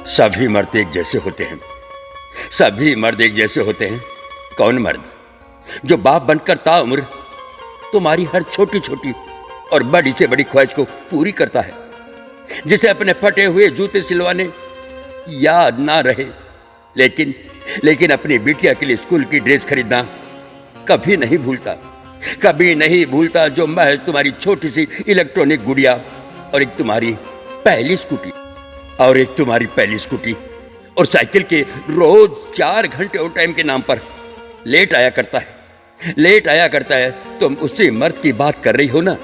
सभी मर्द एक जैसे होते हैं, सभी मर्द एक जैसे होते हैं। कौन मर्द जो बाप बनकर ताउम्र तुम्हारी हर छोटी छोटी और बड़ी से बड़ी ख्वाहिश को पूरी करता है, जिसे अपने फटे हुए जूते सिलवाने याद ना रहे, लेकिन अपनी बिटिया के लिए स्कूल की ड्रेस खरीदना कभी नहीं भूलता, कभी नहीं भूलता, जो महज तुम्हारी छोटी सी इलेक्ट्रॉनिक गुड़िया और एक तुम्हारी पहली स्कूटी और साइकिल के रोज 4 घंटे ओवर टाइम के नाम पर लेट आया करता है। तुम उसी मर्द की बात कर रही हो ना।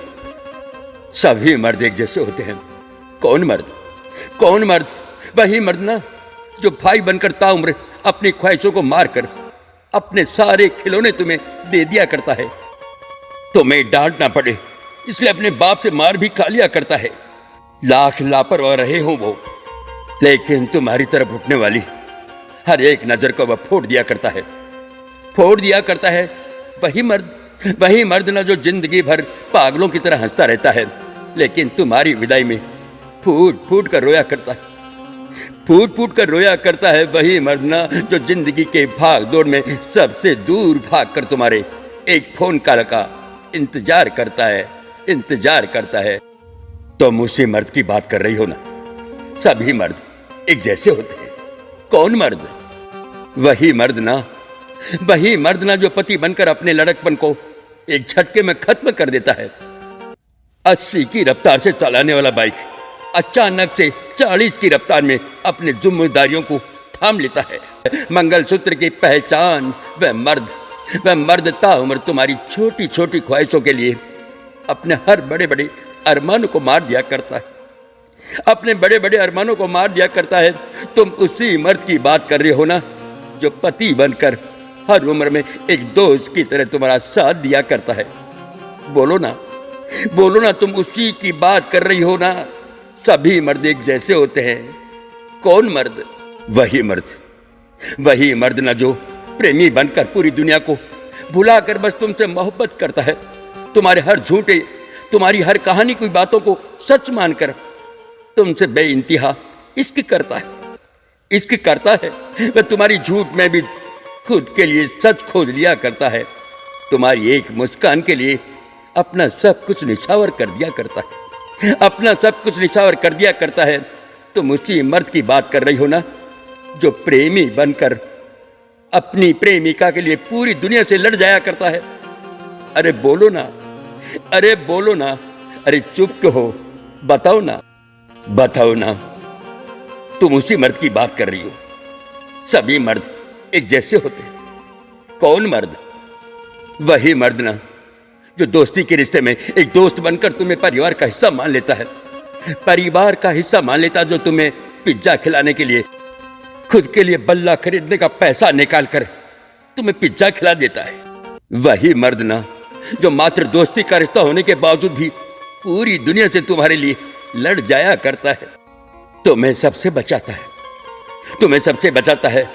सभी मर्द एक जैसे होते हैं। कौन मर्द? वही मर्द ना जो भाई बनकर ताउम्र अपनी ख्वाहिशों को मारकर अपने सारे खिलौने तुम्हें दे दिया करता है। तुम्हें डांटना पड़े इसलिए अपने बाप से मार भी खा लिया करता है। लाख लापरवाह रहे हो वो, लेकिन तुम्हारी तरफ उठने वाली हर एक नजर को वह फोड़ दिया करता है। वही मर्द ना जो जिंदगी भर पागलों की तरह हंसता रहता है, लेकिन तुम्हारी विदाई में फूट फूट कर रोया करता है। वही मर्द ना जो जिंदगी के भाग दौड़ में सबसे दूर भागकर तुम्हारे एक फोन कॉल का इंतजार करता है। तुम उसी मर्द की बात कर रही हो ना। सभी मर्द एक जैसे होते हैं। कौन मर्द? वही मर्द ना जो पति बनकर अपने लड़कपन को एक झटके में खत्म कर देता है। 80 की रफ्तार से चलाने वाला बाइक अचानक से 40 की रफ्तार में अपनी जिम्मेदारियों को थाम लेता है। मंगलसूत्र की पहचान वह मर्द ताउम्र तुम्हारी छोटी छोटी ख्वाहिशों के लिए अपने हर बड़े बड़े अरमानों को मार दिया करता है। तुम उसी मर्द की बात कर रहे हो ना जो पति बनकर हर उम्र में एक दोस्त की तरह तुम्हारा साथ दिया करता है। बोलो ना, तुम उसी की बात कर रही हो ना। सभी मर्द एक जैसे होते हैं। कौन मर्द? वही मर्द ना जो प्रेमी बनकर पूरी दुनिया को भुलाकर बस तुमसे मोहब्बत करता है। तुम्हारे हर झूठे, तुम्हारी हर कहानी की बातों को सच मानकर तुमसे बेइंतहा इश्क करता है। वह तुम्हारी झूठ में भी खुद के लिए सच खोज लिया करता है। तुम्हारी एक मुस्कान के लिए अपना सब कुछ निछावर कर दिया करता है। तुम उसी मर्द की बात कर रही हो ना जो प्रेमी बनकर अपनी प्रेमिका के लिए पूरी दुनिया से लड़ जाया करता है। अरे बोलो ना, अरे चुप क्यों हो? बताओ ना, तुम उसी मर्द की बात कर रही हो। सभी मर्द एक जैसे होते हैं। कौन मर्द? वही मर्द ना जो दोस्ती के रिश्ते में एक दोस्त बनकर तुम्हें परिवार का हिस्सा मान लेता, जो तुम्हें पिज्जा खिलाने के लिए खुद के लिए बल्ला खरीदने का पैसा निकाल कर तुम्हें पिज्जा खिला देता है। वही मर्द ना जो मात्र दोस्ती का रिश्ता होने के बावजूद भी पूरी दुनिया से तुम्हारे लिए लड़ जाया करता है। तुम्हें सबसे बचाता है,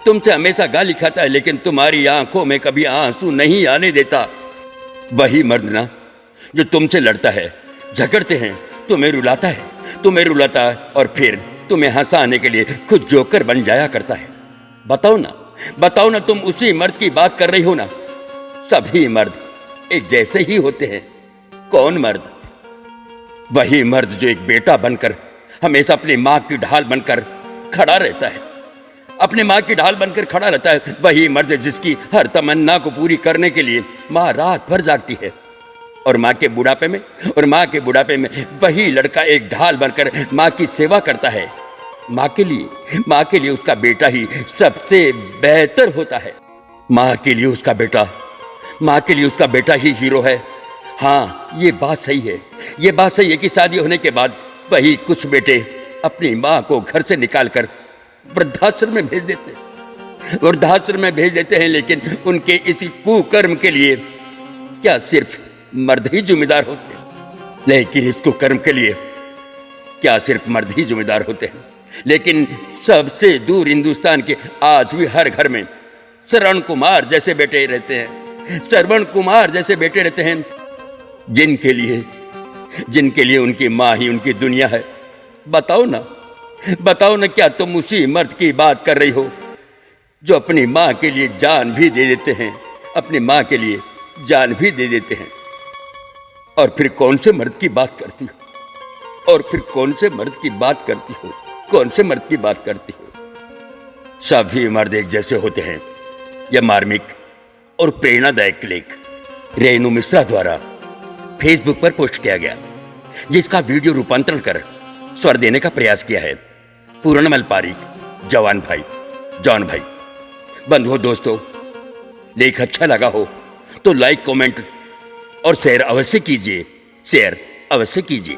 तुमसे हमेशा गाली खाता है, लेकिन तुम्हारी आंखों में कभी आंसू नहीं आने देता। वही मर्द ना जो तुमसे लड़ता है, झगड़ते हैं, तुम्हें रुलाता है और फिर तुम्हें हंसाने के लिए खुद जोकर बन जाया करता है। बताओ ना, तुम उसी मर्द की बात कर रही हो ना। सभी मर्द एक जैसे ही होते हैं। कौन मर्द? वही मर्द जो एक बेटा बनकर हमेशा अपनी माँ की ढाल बनकर खड़ा रहता है। वही मर्द जिसकी हर तमन्ना को पूरी करने के लिए माँ रात भर जागती है, और माँ के बुढ़ापे में वही लड़का एक ढाल बनकर माँ की सेवा करता है। माँ के लिए उसका बेटा ही सबसे बेहतर होता है। माँ के लिए उसका बेटा ही हीरो है। हाँ, ये बात सही है कि शादी होने के बाद वही कुछ बेटे अपनी माँ को घर से निकालकर वृद्धाश्रम में भेज देते हैं, लेकिन उनके इसी कुकर्म के लिए क्या सिर्फ मर्द ही जिम्मेदार होते हैं? लेकिन सबसे दूर हिंदुस्तान के आज भी हर घर में श्रवण कुमार जैसे बेटे रहते हैं, जिनके लिए उनकी माँ ही उनकी दुनिया है। बताओ बताओ ना, क्या तुम उसी मर्द की बात कर रही हो जो अपनी मां के लिए जान भी दे देते हैं, अपनी मां के लिए जान भी दे देते हैं? और फिर कौन से मर्द की बात करती हो? और फिर कौन से मर्द की बात करती हो? कौन से मर्द की बात करती हो? सभी मर्द एक जैसे होते हैं। यह मार्मिक और प्रेरणादायक लेख रेणु मिश्रा द्वारा फेसबुक पर पोस्ट किया गया, जिसका वीडियो रूपांतरण कर स्वर देने का प्रयास किया है पूर्णमल पारिक, जवान भाई, जॉन भाई। बंधुओं, दोस्तों, लेख अच्छा लगा हो तो लाइक, कमेंट और शेयर अवश्य कीजिए। शेयर अवश्य कीजिए।